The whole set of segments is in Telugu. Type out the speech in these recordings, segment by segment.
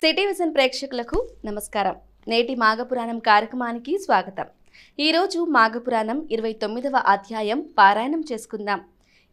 సిటీ విజన్ ప్రేక్షకులకు నమస్కారం. నేటి మాఘపురాణం కార్యక్రమానికి స్వాగతం. ఈరోజు మాఘపురాణం 29వ అధ్యాయం పారాయణం చేసుకుందాం.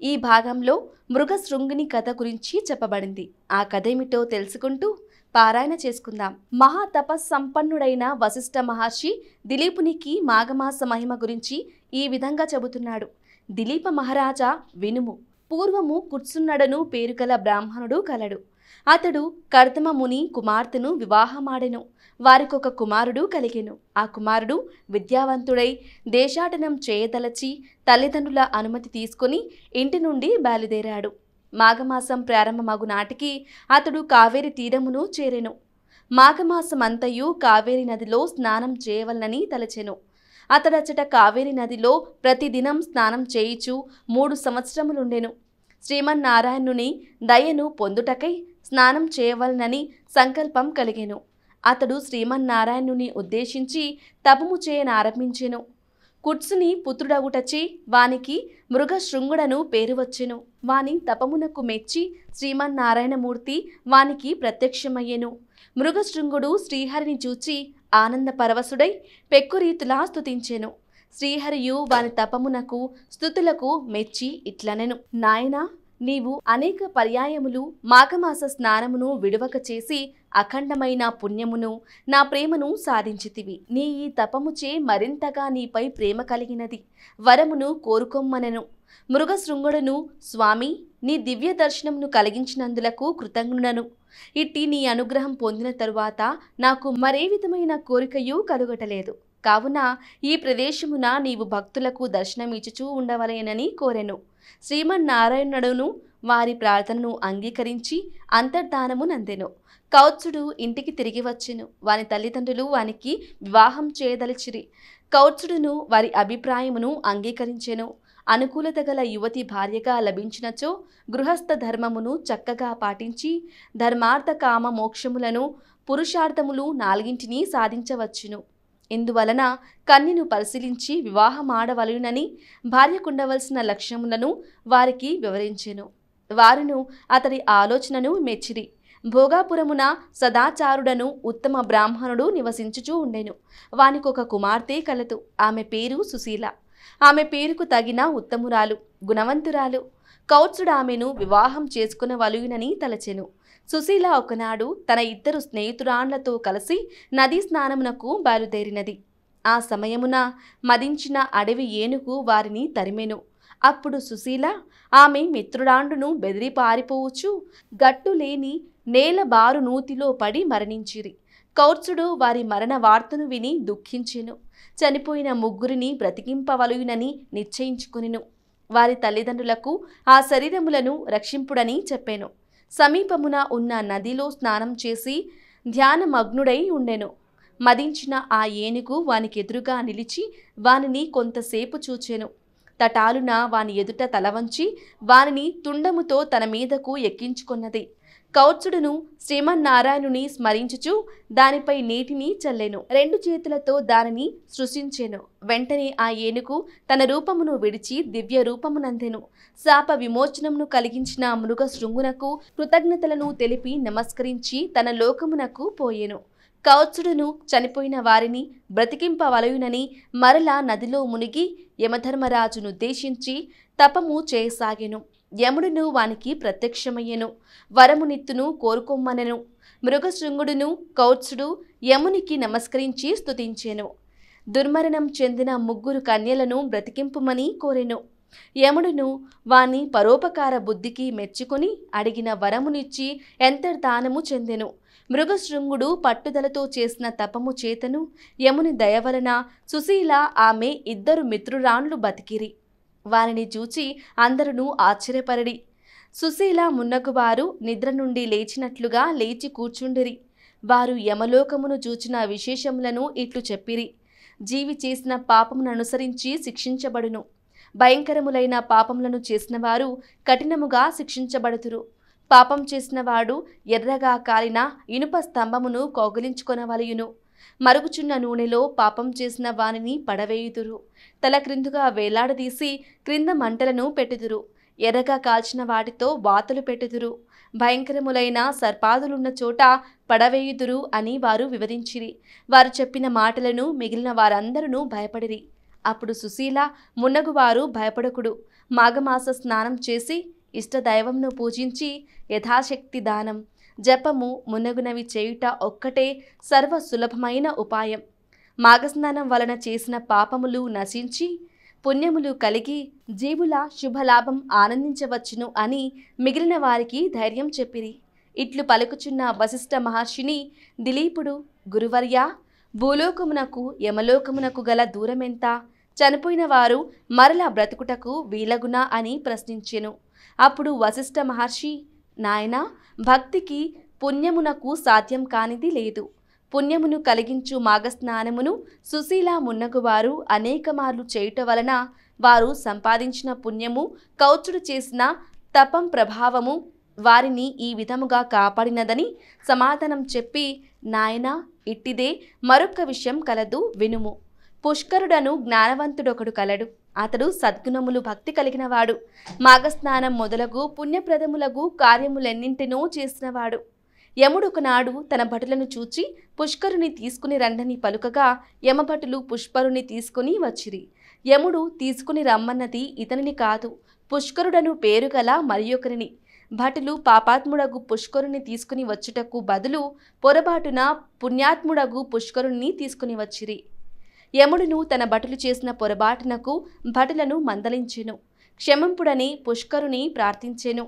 ఈ భాగంలో మృగశృంగుని కథ గురించి చెప్పబడింది. ఆ కథేమిటో తెలుసుకుంటూ పారాయణ చేసుకుందాం. మహా తపస్సంపన్నుడైన వశిష్ఠ మహర్షి దిలీపునికి మాఘమాస మహిమ గురించి ఈ విధంగా చెబుతున్నాడు. దిలీప మహారాజా వినుము. పూర్వము కుత్సున్నడను పేరుగల బ్రాహ్మణుడు కలడు. అతడు కర్దమ ముని కుమార్తెను వివాహమాడెను. వారికొక కుమారుడు కలిగెను. ఆ కుమారుడు విద్యావంతుడై దేశాటనం చేయదలచి తల్లిదండ్రుల అనుమతి తీసుకుని ఇంటి నుండి బయలుదేరాడు. మాఘమాసం ప్రారంభమగు నాటికి అతడు కావేరి తీరమును చేరెను. మాఘమాసమంతయు కావేరి నదిలో స్నానం చేయవలనని తలచెను. అతడచ్చట కావేరి నదిలో ప్రతిదినం స్నానం చేయిచు 3 సంవత్సరములుండెను. శ్రీమన్నారాయణుని దయను పొందుటకై స్నానం చేయవలనని సంకల్పం కలిగెను. అతడు శ్రీమన్నారాయణుని ఉద్దేశించి తపము చేయనారంభించెను. కుత్సుని పుత్రుడగుటచే వానికి మృగశృంగుడను పేరు వచ్చెను. వాని తపమునకు మెచ్చి శ్రీమన్నారాయణమూర్తి వానికి ప్రత్యక్షమయ్యెను. మృగశృంగుడు శ్రీహరిని చూచి ఆనంద పరవశుడై పెక్కురీతులా స్తుతించెను. శ్రీహరియు వాని తపమునకు స్తుతులకు మెచ్చి ఇట్లనెను. నాయనా, నీవు అనేక పర్యాయములు మాఘమాస స్నానమును విడువక చేసి అఖండమైన పుణ్యమును నా ప్రేమను సాధించితివి. నీ ఈ తపముచే మరింతగా నీపై ప్రేమ కలిగినది. వరమును కోరుకొమ్మనెను. మృగశృంగుడును, స్వామి, నీ దివ్య దర్శనమును కలిగించినందులకు కృతజ్ఞుడను. ఇట్టి నీ అనుగ్రహం పొందిన తరువాత నాకు మరే విధమైన కోరికయు కలుగటలేదు. కావున ఈ ప్రదేశమున నీవు భక్తులకు దర్శనమిచ్చుచూ ఉండవలెనని కోరెను. శ్రీమన్నారాయణుడును వారి ప్రార్థనను అంగీకరించి అంతర్ధానము నందెను. కౌత్సుడు ఇంటికి తిరిగి వచ్చెను. వాని తల్లిదండ్రులు వానికి వివాహం చేయదలిచిరి. కౌత్సుడును వారి అభిప్రాయమును అంగీకరించెను. అనుకూలత గల యువతి భార్యగా లభించినచో గృహస్థ ధర్మమును చక్కగా పాటించి ధర్మార్థ కామ మోక్షములను పురుషార్థములు 4 సాధించవచ్చును. ఇందువలన కన్యను పరిశీలించి వివాహమాడవలెనని భార్యకుండవలసిన లక్ష్యములను వారికి వివరించెను. వారును అతడి ఆలోచనను మెచ్చిరి. భోగాపురమున సదాచారుడను ఉత్తమ బ్రాహ్మణుడు నివసించుచూ ఉండెను. వానికొక కుమార్తె కలదు. ఆమె పేరు సుశీల. ఆమె పేరుకు తగిన ఉత్తమురాలు, గుణవంతురాలు. కౌత్సుడు ఆమెను వివాహం చేసుకునవలెనని తలచెను. సుశీల ఒకనాడు తన 2 స్నేహితురాండ్లతో కలిసి నదీ స్నానమునకు బయలుదేరినది. ఆ సమయమున మదించిన అడవి ఏనుగు వారిని తరిమెను. అప్పుడు సుశీల ఆమె మిత్రుడాండును బెదిరి పారిపోవచ్చు గట్టు లేని నేల బారు నూతిలో పడి మరణించిరి. కౌత్సుడు వారి మరణ వార్తను విని దుఃఖించెను. చనిపోయిన ముగ్గురిని బ్రతికింపవలెనని నిశ్చయించుకొనెను. వారి తల్లిదండ్రులకు ఆ శరీరములను రక్షింపుడని చెప్పెను. సమీపమున ఉన్న నదిలో స్నానం చేసి ధ్యానమగ్నుడై ఉండెను. మదించిన ఆ ఏనుగు వానికెదురుగా నిలిచి వానిని కొంతసేపు చూచెను. తటాలున వాని ఎదుట తలవంచి వానిని తుండముతో తన మీదకు ఎక్కించుకొన్నది. కౌత్సుడును శ్రీమన్నారాయణుని స్మరించుచు దానిపై నీటిని చల్లెను. 2 చేతులతో దానిని సృశించెను. వెంటనే ఆ ఏనుగు తన రూపమును విడిచి దివ్య రూపమునందెను. శాప విమోచనమును కలిగించిన మృగశృంగునకు కృతజ్ఞతలను తెలిపి నమస్కరించి తన లోకమునకు పోయెను. కౌత్సుడును చనిపోయిన వారిని బ్రతికింపవలెనని మరలా నదిలో మునిగి యమధర్మరాజునుద్దేశించి తపము చేయసాగెను. యముడును వానికి ప్రత్యక్షమయ్యెను. వరమునిత్తును కోరుకొమ్మనెను. మృగశృంగుడును కౌత్సుడు యమునికి నమస్కరించి స్తుతించెను. దుర్మరణం చెందిన 3 కన్యలను బ్రతికింపుమని కోరెను. యముడును వాని పరోపకార బుద్ధికి మెచ్చుకొని అడిగిన వరమునిచ్చి అంతర్ధానము చెందెను. మృగశృంగుడు పట్టుదలతో చేసిన తపము చేతను యముని దయవలన సుశీల ఆమె 2 మిత్రురాండ్లు బతికిరి. వారిని చూచి అందరును ఆశ్చర్యపరడి. సుశీల మున్నగువారు నిద్ర నుండి లేచినట్లుగా లేచి కూర్చుండిరి. వారు యమలోకమును చూచిన విశేషములను ఇట్లు చెప్పిరి. జీవి చేసిన పాపమును అనుసరించి శిక్షించబడును. భయంకరములైన పాపములను చేసిన వారు కఠినముగా శిక్షించబడుతురు. పాపం చేసిన వాడు ఎర్రగా కాలిన ఇనుప స్తంభమును కౌగిలించుకొనవలయును. మరుగుచున్న నూనెలో పాపం చేసిన వానిని పడవేయుదురు. తల క్రిందుగా వేలాడదీసి క్రింద మంటలను పెట్టుదురు. ఎర్రగా కాల్చిన వాటితో వాతలు పెట్టుదురు, భయంకరములైన సర్పాదులున్న చోట పడవేయుదురు అని వారు వివరించిరి. వారు చెప్పిన మాటలను మిగిలిన వారందరూ భయపడిరి. అప్పుడు సుశీల మున్నగువారు భయపడకుడు, మాఘమాస స్నానం చేసి ఇష్టదైవంను పూజించి యథాశక్తి దానం, జపము మున్నగునవి చేయుట ఒక్కటే సర్వ సులభమైన ఉపాయం. మాఘస్నానం వలన చేసిన పాపములు నశించి పుణ్యములు కలిగి జీవుల శుభలాభం ఆనందించవచ్చును అని మిగిలిన వారికి ధైర్యం చెప్పిరి. ఇట్లు పలుకుచున్న వశిష్ఠ మహర్షిని దిలీపుడు, గురువర్యా, భూలోకమునకు యమలోకమునకు గల దూరమెంత? చనిపోయిన వారు మరల బ్రతుకుటకు వీలగునా అని ప్రశ్నించెను. అప్పుడు వశిష్ఠ మహర్షి, నాయనా, భక్తికి పుణ్యమునకు సాధ్యం కానిది లేదు. పుణ్యమును కలిగించు మాఘస్నానమును సుశీల మున్నగువారు అనేకమార్లు చేయుట వలన వారు సంపాదించిన పుణ్యము, కౌచుడు చేసిన తపం ప్రభావము వారిని ఈ విధముగా కాపాడినదని సమాధానం చెప్పి, నాయనా, ఇట్టిదే మరొక విషయం కలదు, వినుము. పుష్కరుడను జ్ఞానవంతుడొకడు కలడు. అతడు సద్గుణములు భక్తి కలిగినవాడు. మాఘస్నానం మొదలగు పుణ్యప్రదములగు కార్యములెన్నింటినో చేసినవాడు. యముడొకనాడు తన భటులను చూచి పుష్కరుని తీసుకుని రండని పలుకగా యమభటులు పుష్కరుని తీసుకుని వచ్చిరి. యముడు తీసుకుని రమ్మన్నది ఇతనిని కాదు, పుష్కరుడను పేరుగల మరియొకరిని. భటులు పాపాత్ముడగు పుష్కరుని తీసుకుని వచ్చుటకు బదులు పొరబాటున పుణ్యాత్ముడగు పుష్కరుని తీసుకుని వచ్చిరి. యముడును తన భటులు చేసిన పొరబాటునకు భటులను మందలించెను. క్షమింపుడని పుష్కరుని ప్రార్థించెను.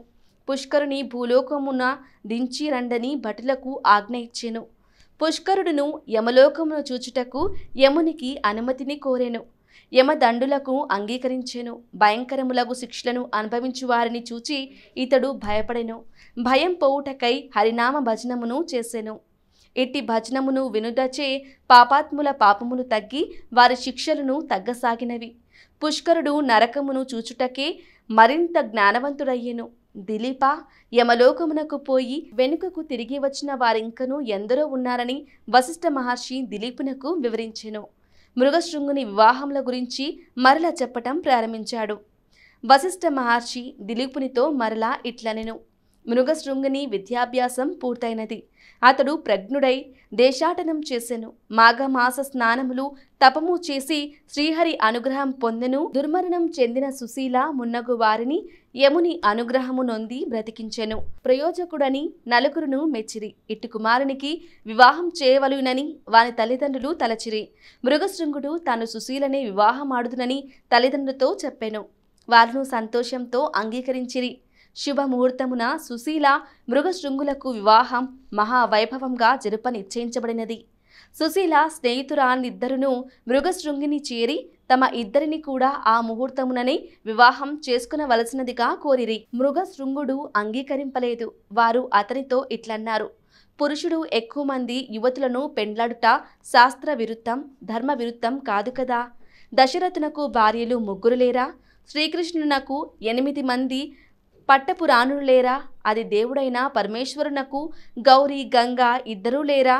పుష్కరుని భూలోకమున దించి రండని భటులకు ఆజ్ఞ ఇచ్చెను. పుష్కరుడును యమలోకమును చూచుటకు యమునికి అనుమతిని కోరెను. యమదండులకు అంగీకరించెను. భయంకరములగు శిక్షలను అనుభవించు వారిని చూచి ఇతడు భయపడెను. భయం పోవుటకై హరినామ భజనమును చేసెను. ఇట్టి భజనమును వినుటచే పాపాత్ముల పాపములు తగ్గి వారి శిక్షలను తగ్గసాగినవి. పుష్కరుడు నరకమును చూచుటకే మరింత జ్ఞానవంతుడయ్యెను. దిలీప, యమలోకమునకు పోయి వెనుకకు తిరిగి వచ్చిన వారింకనూ ఎందరో ఉన్నారని వశిష్ఠ మహర్షి దిలీపునకు వివరించెను. మృగశృంగుని వివాహముల గురించి మరల చెప్పటం ప్రారంభించాడు. వశిష్ఠ మహర్షి దిలీపునితో మరలా ఇట్లనెను. మృగశృంగుని విద్యాభ్యాసం పూర్తయినది. అతడు ప్రజ్ఞుడై దేశాటనం చేసెను. మాఘమాస స్నానములు తపము చేసి శ్రీహరి అనుగ్రహం పొందెను. దుర్మరణం చెందిన సుశీల మున్నగు వారిని యముని అనుగ్రహము నొంది బ్రతికించెను. ప్రయోజకుడని నలుగురును మెచ్చిరి. ఇటు కుమారునికి వివాహం చేయవలునని వాని తల్లిదండ్రులు తలచిరి. మృగశృంగుడు తాను సుశీలనే వివాహమాడుదునని తల్లిదండ్రులతో చెప్పెను. వారును సంతోషంతో అంగీకరించిరి. శుభముహూర్తమున సుశీల మృగశృంగులకు వివాహం మహావైభవంగా జరుప నిశ్చయించబడినది. సుశీల స్నేహితురాలిద్దరును మృగశృంగిని చేరి తమ ఇద్దరిని కూడా ఆ ముహూర్తముననే వివాహం చేసుకునవలసినదిగా కోరిరి. మృగశృంగుడు అంగీకరింపలేదు. వారు అతనితో ఇట్లన్నారు. పురుషుడు ఎక్కువ మంది యువతులను పెండ్లాడుట శాస్త్ర విరుద్ధం, ధర్మ విరుద్ధం కాదు కదా. దశరథునకు భార్యలు 3 లేరా? శ్రీకృష్ణునకు 8 మంది పట్టపురాణులు లేరా? అది దేవుడైన పరమేశ్వరునకు గౌరీ, గంగా 2 లేరా?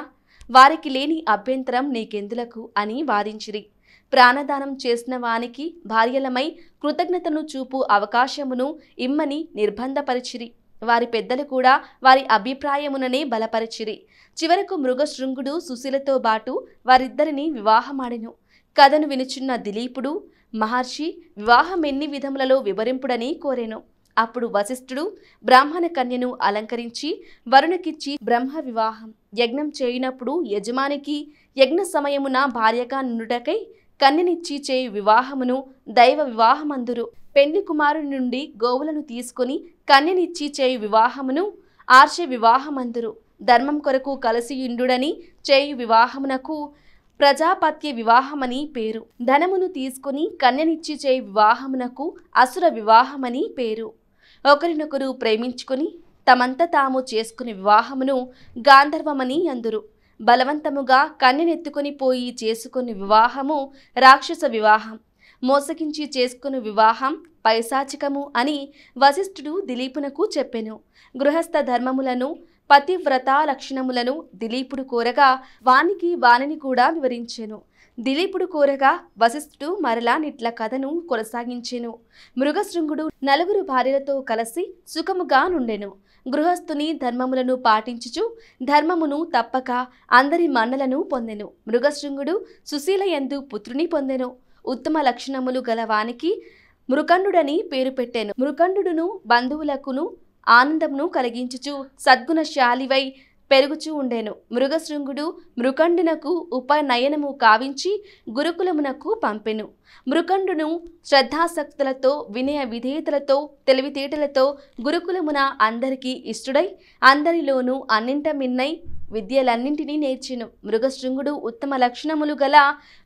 వారికి లేని అభ్యంతరం నీకెందులకు అని వాదించిరి. ప్రాణదానం చేసిన వానికి భార్యలమై కృతజ్ఞతను చూపు అవకాశమును ఇమ్మని నిర్బంధపరిచిరి. వారి పెద్దలు కూడా వారి అభిప్రాయముననే బలపరిచిరి. చివరకు మృగశృంగుడు సుశీలతో బాటు వారిద్దరిని వివాహమాడెను. కథను వినుచున్న దిలీపుడు, మహర్షి వివాహం ఎన్ని విధములలో వివరింపుడని కోరెను. అప్పుడు వశిష్ఠుడు బ్రాహ్మణ కన్యను అలంకరించి వరుణకిచ్చి బ్రహ్మ వివాహం యజ్ఞం చేయునప్పుడు యజమానికి యజ్ఞ సమయమున భార్యగా నుండుటకై కన్యనిచ్చి చేయు వివాహమును దైవ వివాహమందురు. పెండ్లి కుమారుని నుండి గోవులను తీసుకుని కన్యనిచ్చి చేయు వివాహమును ఆర్ష వివాహమందురు. ధర్మం కొరకు కలిసియుండుడని చేయు వివాహమునకు ప్రజాపత్య వివాహమని పేరు. ధనమును తీసుకుని కన్యనిచ్చి చేయు వివాహమునకు అసుర వివాహమని పేరు. ఒకరినొకరు ప్రేమించుకుని తమంత తాము చేసుకుని వివాహమును గాంధర్వమని అందురు. బలవంతముగా కన్యనెత్తుకుని పోయి చేసుకుని వివాహము రాక్షస వివాహం. మోసగించి చేసుకుని వివాహం పైశాచికము అని వశిష్ఠుడు దిలీపునకు చెప్పెను. గృహస్థ ధర్మములను పతివ్రత లక్షణములను దిలీపుడు కోరగా వానికి వానిని కూడా వివరించెను. దిలీపుడు కోరగా వశిష్ఠుడు మరలా నిట్ల కథను కొనసాగించెను. మృగశృంగుడు నలుగురు భార్యలతో కలిసి సుఖముగా నుండెను. గృహస్థుని ధర్మములను పాటించుచు ధర్మమును తప్పక అందరి మన్నలను పొందెను. మృగశృంగుడు సుశీలయందు పుత్రుని పొందెను. ఉత్తమ లక్షణములు గలవానికి మృకండుడని పేరు పెట్టెను. మృకండుడును బంధువులకును ఆనందమును కలిగించుచు సద్గుణశాలివై పెరుగుచూ ఉండెను. మృగశృంగుడు మృకండునకు ఉపనయనము కావించి గురుకులమునకు పంపెను. మృకండును శ్రద్ధాసక్తులతో వినయ విధేయతలతో తెలివితేటలతో గురుకులమున అందరికీ ఇష్టుడై అందరిలోనూ అన్నింట మిన్నై విద్యలన్నింటినీ నేర్చెను. మృగశృంగుడు ఉత్తమ లక్షణములు గల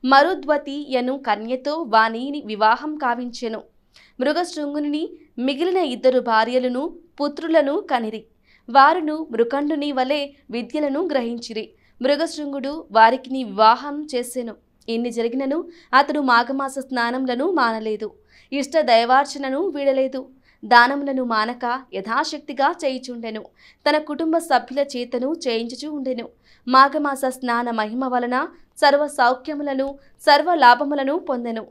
మరుద్వతి యను కన్యతో వాణిని వివాహం కావించెను. మృగశృంగుని మిగిలిన 2 భార్యలను పుత్రులను కనిరి. వారును మృకండుని వలె విద్యలను గ్రహించిరి. మృగశృంగుడు వారికి వివాహం చేసెను. ఇన్ని జరిగినను అతడు మాఘమాస స్నానములను మానలేదు. ఇష్ట దైవార్చనను వీడలేదు. దానములను మానక యథాశక్తిగా చేయుచుండెను. తన కుటుంబ సభ్యుల చేతను చేయించుచూ ఉండెను. మాఘమాస స్నాన మహిమ వలన సర్వ సౌఖ్యములను సర్వ లాభములను పొందెను.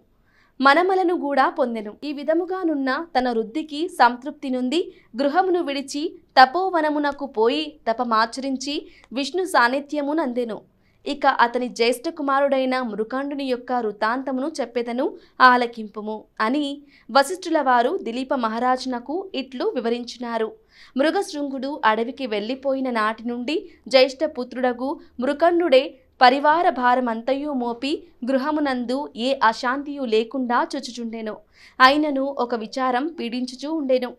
మనమలను కూడా పొందెను. ఈ విధముగానున్న తన వృద్ధికి సంతృప్తి నుండి గృహమును విడిచి తపోవనమునకు పోయి తపమాచరించి విష్ణు సాన్నిధ్యమునందెను. ఇక అతని జ్యేష్ఠ కుమారుడైన మృకండుని యొక్క వృత్తాంతమును చెప్పెదను, ఆలకింపుము అని వశిష్ఠుల వారు దిలీప మహారాజునకు ఇట్లు వివరించినారు. మృగశృంగుడు అడవికి వెళ్ళిపోయిన నాటి నుండి జ్యేష్ఠ పుత్రుడగు మృకండుడే పరివార భారమంతయు మోపి గృహమునందు ఏ అశాంతియు లేకుండా చుచుచుండెను. అయినను ఒక విచారం పీడించుచూ ఉండెను.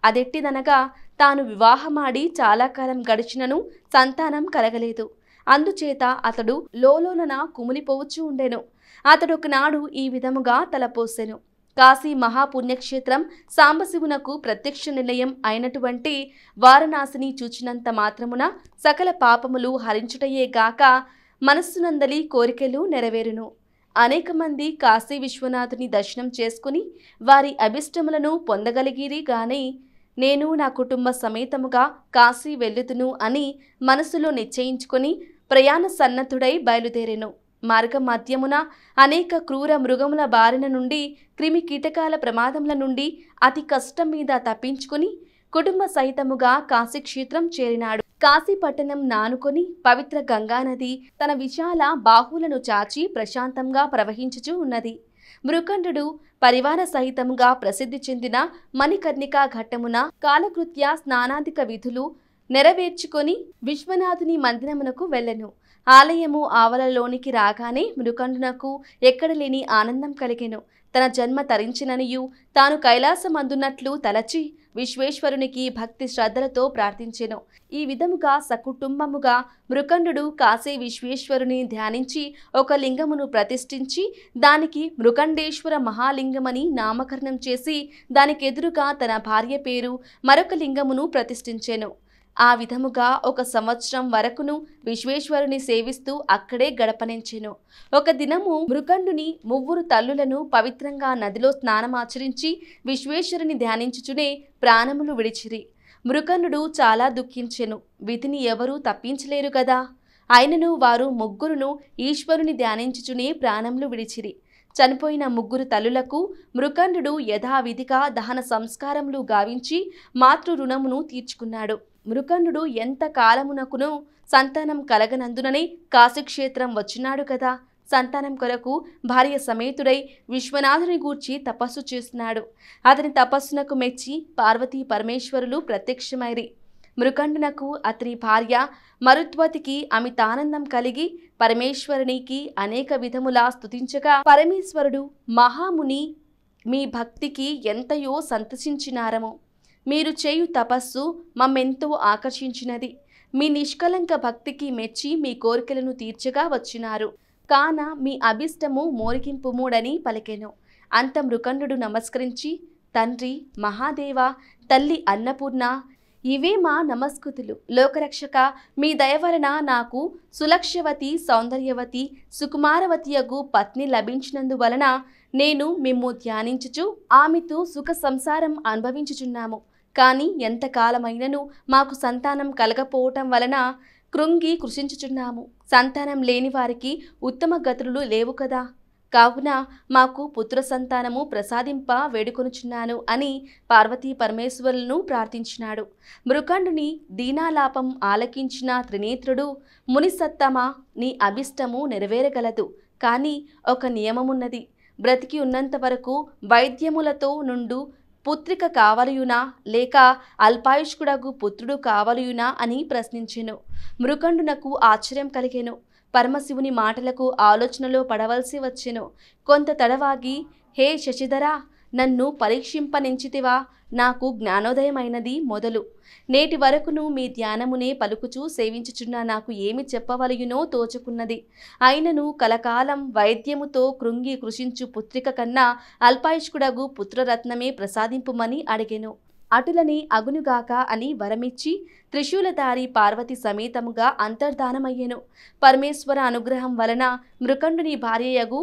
అదెట్టిదనగా తాను వివాహమాడి చాలా కాలం గడిచినను సంతానం కలగలేదు. అందుచేత అతడు లోలోన కుమిలిపోవచ్చు ఉండెను. అతడొకనాడు ఈ విధముగా తలపోసెను. కాశీ మహాపుణ్యక్షేత్రం సాంబశివునకు ప్రత్యక్ష నిలయం అయినటువంటి వారణాసిని చూచినంత మాత్రమున సకల పాపములు హరించుటయే గాక మనస్సునందలి కోరికలు నెరవేరును. అనేక మంది కాశీ విశ్వనాథుని దర్శనం చేసుకుని వారి అభిష్టములను పొందగలిగిరి గాని నేను నా కుటుంబ సమేతముగా కాశీ వెళ్ళుతును అని మనసులో నిశ్చయించుకొని ప్రయాణ సన్నద్ధుడై బయలుదేరెను. మార్గ మధ్యమున అనేక క్రూర మృగముల బారిన నుండి క్రిమి కీటకాల ప్రమాదముల నుండి అతి కష్టం మీద తప్పించుకుని కుటుంబ సహితముగా కాశీక్షేత్రం చేరినాడు. కాశీ పట్టణం నానుకొని పవిత్ర గంగానది తన విశాల బాహువులను చాచి ప్రశాంతంగా ప్రవహించుచూ ఉన్నది. మృకండు పరివార సహితముగా ప్రసిద్ధి చెందిన మణికర్ణికా ఘట్టమున కాలకృత్య స్నానాధిక విధులు నెరవేర్చుకొని విశ్వనాథుని మందిరమునకు వెళ్ళెను. ఆలయము ఆవలలోనికి రాగానే మృకండునకు ఎక్కడ లేని ఆనందం కలిగెను. తన జన్మ తరించిననియు తాను కైలాసమందున్నట్లు తలచి విశ్వేశ్వరునికి భక్తి శ్రద్ధలతో ప్రార్థించెను. ఈ విధముగా సకుటుంబముగా మృకండు కాశీ విశ్వేశ్వరుని ధ్యానించి ఒక లింగమును ప్రతిష్ఠించి దానికి మృకండేశ్వర మహాలింగమని నామకరణం చేసి దానికెదురుగా తన భార్య పేరు మరొక లింగమును ప్రతిష్ఠించెను. ఆ విధముగా 1 సంవత్సరం వరకును విశ్వేశ్వరుని సేవిస్తూ అక్కడే గడపనించెను. ఒక దినము మృకండుని 3 తల్లులను పవిత్రంగా నదిలో స్నానమాచరించి విశ్వేశ్వరుని ధ్యానించుచునే ప్రాణములు విడిచిరి. మృకండు చాలా దుఃఖించెను. విధిని ఎవరూ తప్పించలేరు గదా. అయినను వారు 3 ఈశ్వరుని ధ్యానించుచునే ప్రాణములు విడిచిరి. చనిపోయిన 3 తల్లులకు మృకండు యథావిధిగా దహన సంస్కారములు గావించి మాతృ రుణమును తీర్చుకున్నాడు. మృకండు ఎంత కాలమునకును సంతానం కలగనందుననే కాశీక్షేత్రం వచ్చినాడు కదా. సంతానం కొరకు భార్య సమేతుడై విశ్వనాథుని గూర్చి తపస్సు చేస్తున్నాడు. అతని తపస్సునకు మెచ్చి పార్వతీ పరమేశ్వరులు ప్రత్యక్షమైరి. మృకండునకు అతని భార్య మరుద్వతికి అమితానందం కలిగి పరమేశ్వరునికి అనేక విధములా స్తుతించగా పరమేశ్వరుడు మహాముని మీ భక్తికి ఎంతయో సంతసించినారము. మీరు చేయు తపస్సు మమ్మెంతో ఆకర్షించినది. మీ నిష్కలంక భక్తికి మెచ్చి మీ కోరికలను తీర్చగా వచ్చినారు. కాన మీ అభిష్టము మోరికింపుమూడని పలికెను. అంత మృకండు నమస్కరించి తండ్రి మహాదేవ, తల్లి అన్నపూర్ణ, ఇవే మా నమస్కృతులు. లోకరక్షక, మీ దయవలన నాకు సులక్ష్యవతి సౌందర్యవతి సుకుమారవతియగు పత్ని లభించినందువలన నేను మిమ్ము ధ్యానించుచు ఆమెతో సుఖ సంసారం అనుభవించుచున్నాము. కానీ ఎంతకాలమైనను మాకు సంతానం కలగపోవటం వలన కృంగి కృషించుచున్నాము. సంతానం లేని వారికి ఉత్తమ గతులు లేవు కదా. కావున మాకు పుత్ర సంతానము ప్రసాదింప వేడుకొనుచున్నాను అని పార్వతీ పరమేశ్వరులను ప్రార్థించినాడు. మృకండుని దీనాలాపం ఆలకించిన త్రినేత్రుడు, మునిసత్తమా, నీ అభిష్టము నెరవేరగలదు. కానీ ఒక నియమమున్నది. బ్రతికి ఉన్నంత వరకు వైద్యములతో నుండు పుత్రిక కావలియునా లేక అల్పాయుష్కుడగు పుత్రుడు కావలియునా అని ప్రశ్నించెను. మృకండునకు ఆశ్చర్యం కలిగెను. పరమశివుని మాటలకు ఆలోచనలో పడవలసి వచ్చెను. కొంత తడవాగి, హే శశిధరా, నన్ను పరీక్షింపనించితివా? నాకు జ్ఞానోదయమైనది మొదలు. నేటి వరకును మీ ధ్యానమునే పలుకుచూ సేవించుచున్న నాకు ఏమి చెప్పవలయునో తోచుకున్నది. అయినను కలకాలం వైద్యముతో కృంగి కృషించు పుత్రిక కన్నా అల్పాయుష్కుడగు పుత్రరత్నమే ప్రసాదింపుమని అడిగెను. అటులని అగునుగాక అని వరమిచ్చి త్రిశూలధారి పార్వతి సమేతముగా అంతర్ధానమయ్యెను. పరమేశ్వర అనుగ్రహం వలన మృకండుని భార్యయగు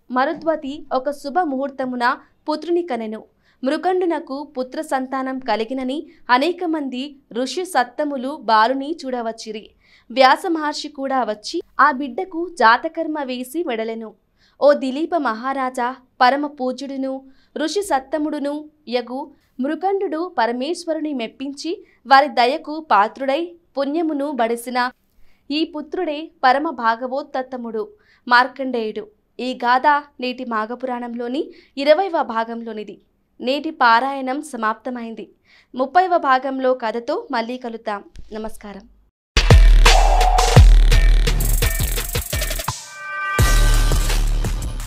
మరుద్వతి ఒక శుభ ముహూర్తమున పుత్రుని కనెను. మృకండునకు పుత్ర సంతానం కలిగినని అనేక మంది ఋషి సత్తములు బాలుని చూడవచ్చిరి. వ్యాస మహర్షి కూడా వచ్చి ఆ బిడ్డకు జాతకర్మ వేసి వెడలెను. ఓ దిలీప మహారాజా, పరమ పూజ్యుడును ఋషి సత్తముడును యగు మృకండు పరమేశ్వరుని మెప్పించి వారి దయకు పాత్రుడై పుణ్యమును బడిసిన ఈ పుత్రుడే పరమ భాగవోత్తముడు మార్కండేయుడు. ఈ గాథ నేటి మాఘపురాణంలోని 20వ భాగంలోనిది. నేటి పారాయణం సమాప్తమైంది. 30వ భాగంలో కథతో మళ్ళీ కలుద్దాం. నమస్కారం.